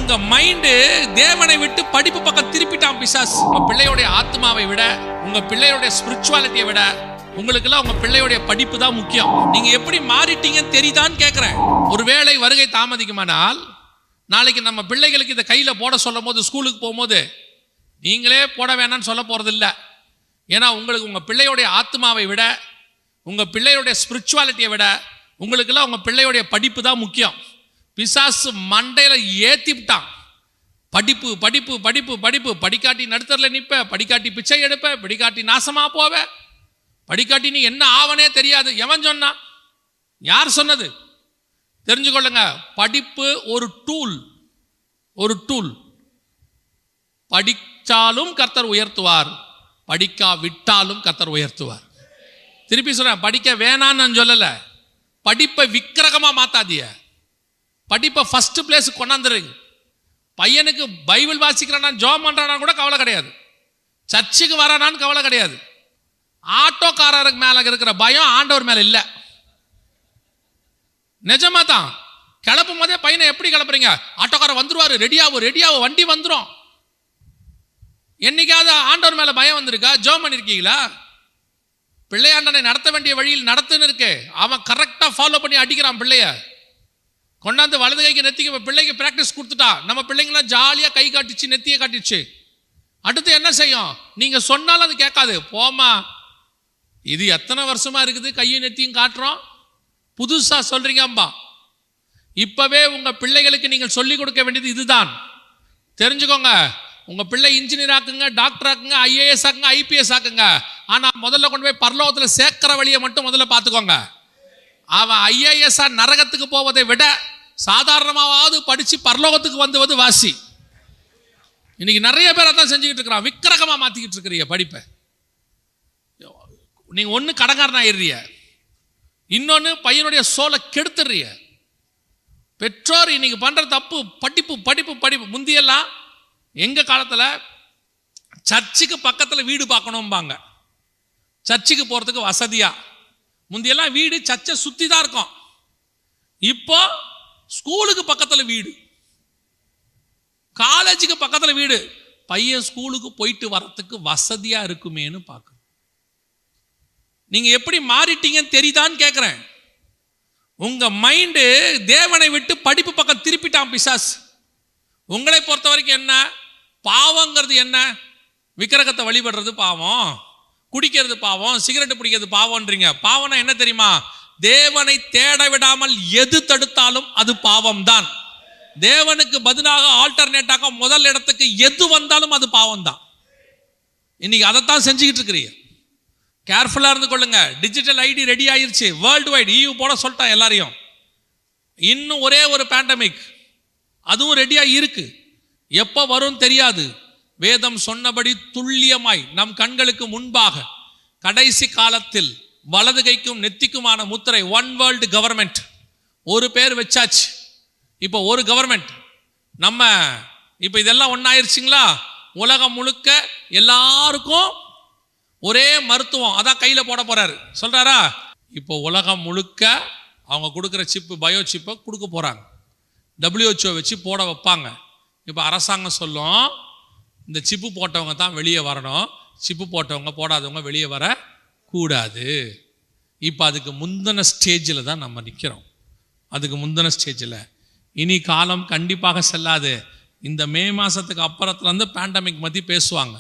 உங்க மைண்ட் தேவனை விட்டு படிப்பு பக்கம் திருப்பிட்டான் பிசாசு. உங்க பிள்ளையோட ஆத்மாவை விட, உங்க பிள்ளையோட ஸ்பிரிச்சுவாலிட்டியை விட உங்களுக்குலாம் உங்க பிள்ளையோட படிப்பு தான் முக்கியம். நீங்க எப்படி மாறிட்டீங்கன்னு தெரியுதான்னு கேட்கிறேன். ஒருவேளை வருகை தாமதிக்குமானால் நாளைக்கு நம்ம பிள்ளைகளுக்கு இதை கையில போட சொல்லும் போது, ஸ்கூலுக்கு போகும்போது நீங்களே போட வேணாம்னு சொல்ல போறது இல்லை. ஏன்னா உங்களுக்கு உங்க பிள்ளையோடைய ஆத்மாவை விட, உங்க பிள்ளையோடைய ஸ்பிரிச்சுவாலிட்டியை விட உங்களுக்குலாம் உங்க பிள்ளையோடைய படிப்பு தான் முக்கியம். பிசாசு மண்டையில ஏத்தி விட்டான். படிப்பு படிப்பு படிப்பு படிப்பு. படிக்காட்டி நடுத்தரில் நிற்ப, படிக்காட்டி பிச்சை எடுப்ப, படிக்காட்டி நாசமா போவ, படிக்காட்டி நீ என்ன ஆவனே தெரியாது. எவன் சொன்னா? யார் சொன்னது? தெரிஞ்சுக்கொள்ளுங்க, படிப்பு ஒரு டூல், ஒரு டூல். படிச்சாலும் கர்த்தர் உயர்த்துவார், படிக்கா விட்டாலும் கர்த்தர் உயர்த்துவார். திருப்பி சொல்றேன், படிக்க வேணான்னு நான் சொல்லல. படிப்பை விக்கிரகமா மாத்தாதிய. படிப்பை ஃபர்ஸ்ட் பிளேஸ் கொண்டாந்துருங்க. பையனுக்கு பைபிள் வாசிக்கிறானா, ஜோம் பண்றானா கூட கவலை கிடையாது. சர்ச்சுக்கு வரானான்னு கவலை கிடையாது. ஆட்டோக்காரருக்கு மேல இருக்கிற பயம் ஆண்டவர் மேல இல்ல. நிஜமா தான். கிளப்பும் போதே பையனை எப்படி கிளப்புறீங்க? ஆட்டோக்காரர் வந்துருவாரு, ரெடியாவும் ரெடியாவும், வண்டி வந்துடும். என்னைக்காவது ஆண்டவர் மேல பயம் வந்திருக்கா? ஜோம் பண்ணிருக்கீங்களா? பிள்ளையாண்டனை நடத்த வேண்டிய வழியில் நடத்துன்னு இருக்கு. அவன் கரெக்டா ஃபாலோ பண்ணி அடிக்கிறான் பிள்ளைய. கொண்டாந்து வலது கைக்கு நெத்திக்கு பிள்ளைக்கு பிராக்டிஸ் கொடுத்துட்டா. நம்ம பிள்ளைங்களாம் ஜாலியா கை காட்டிச்சு, நெத்தியை காட்டிச்சு. அடுத்து என்ன செய்யும்? நீங்க சொன்னாலும் அது கேட்காது. போமா, இது எத்தனை வருஷமா இருக்குது, கையும் நெத்தியும் காட்டுறோம், புதுசா சொல்றீங்கம்பா. இப்பவே உங்க பிள்ளைகளுக்கு நீங்கள் சொல்லிக் கொடுக்க வேண்டியது இதுதான். தெரிஞ்சுக்கோங்க, உங்க பிள்ளை இன்ஜினியர் ஆக்குங்க, டாக்டர் ஆக்குங்க, IAS ஆக்குங்க, IPS ஆக்குங்க. ஆனா முதல்ல கொண்டு போய் பரலோகத்துல சேர்க்கிற வழியை மட்டும் முதல்ல பார்த்துக்கோங்க. அவன் IAS நரகத்துக்கு போவதை விட சாதாரணமாவது படிச்சு பரலோகத்துக்கு வந்து வாசி. இன்னைக்கு நிறைய பேர் அதான் செஞ்சுக்கிட்டு இருக்கிறான். விக்கிரகமா மாத்திக்கிட்டு இருக்கிறீங்க படிப்பை. நீங்க ஒண்ணு கடங்காரன் ஆயிடுறீங்க, இன்னொன்னு பையனுடைய சோலை கெடுத்துடுறீங்க. பெற்றோர் இன்னைக்கு பண்ற தப்பு படிப்பு படிப்பு படிப்பு. முந்தியெல்லாம் எங்க காலத்துல சர்ச்சுக்கு பக்கத்துல வீடு பார்க்கணும்பாங்க, சர்ச்சுக்கு போறதுக்கு வசதியா. முந்தியெல்லாம் வீடு சர்ச்சை சுத்தி தான் இருக்கும். இப்போ ஸ்கூலுக்கு பக்கத்துல வீடு, காலேஜுக்கு பக்கத்துல வீடு. பையன் ஸ்கூலுக்கு போயிட்டு வரத்துக்கு வசதியா இருக்குமேனு பார்க்கணும். நீங்க எப்படி மாறிட்டீங்கன்னு தெரியுதான்னு கேட்கிறேன். உங்க மைண்ட் தேவனை விட்டு படிப்பு பக்கம் திருப்பிட்டான் பிசாசு. உங்களை பொறுத்த வரைக்கும் என்ன பாவங்கிறது? என்ன? விக்கிரகத்தை வழிபடுறது பாவம், குடிக்கிறது பாவம், சிகரெட் பிடிக்கிறது பாவம்ன்றீங்க. பாவம்னா என்ன தெரியுமா? தேவனை தேட விடாமல் எது தடுத்தாலும் அது பாவம் தான். தேவனுக்கு பதிலாக ஆல்டர்னேட்டாக முதல் இடத்துக்கு எது வந்தாலும் அது பாவம் தான். இன்னைக்கு அதைத்தான் செஞ்சுக்கிட்டு இருக்கிறீங்க. கேர்ஃபுல்லா இருந்து கொள்ளுங்க. டிஜிட்டல் ஐடி ரெடி ஆயிருச்சு, வேர்ல்டு வைட் EU போட சொல்லிட்டான் எல்லாரையும். இன்னும் ஒரே ஒரு பேண்டமிக், அதுவும் ரெடியா இருக்கு. எப்ப வரும் தெரியாது. வேதம் சொன்னபடி துல்லியமாய் நம் கண்களுக்கு முன்பாக கடைசி காலத்தில் வலது கைக்கும் நெத்திக்குமான முத்திரை, ஒன் வேர்ல்டு கவர்மெண்ட். ஒரு பேர் வச்சாச்சு. இப்போ ஒரு கவர்மெண்ட். நம்ம இப்போ இதெல்லாம் ஒன்னாயிருச்சுங்களா? உலகம் முழுக்க எல்லாருக்கும் ஒரே மருத்துவம் அதான் கையில போட போறாரு சொல்றாரா? இப்போ உலகம் முழுக்க அவங்க கொடுக்குற சிப்பு, பயோ சிப்பை கொடுக்க போறாங்க. WHO வச்சு போட வைப்பாங்க. இப்போ அரசாங்கம் சொல்லும், இந்த சிப்பு போட்டவங்க தான் வெளியே வரணும், சிப்பு போட்டவங்க போடாதவங்க வெளியே வர கூடாது. இப்போ அதுக்கு முந்தின ஸ்டேஜில் தான் நம்ம நிற்கிறோம். அதுக்கு முந்தின ஸ்டேஜில். இனி காலம் கண்டிப்பாக செல்லாது. இந்த மே மாசத்துக்கு அப்புறத்துல இருந்து பேண்டமிக் பத்தி பேசுவாங்க.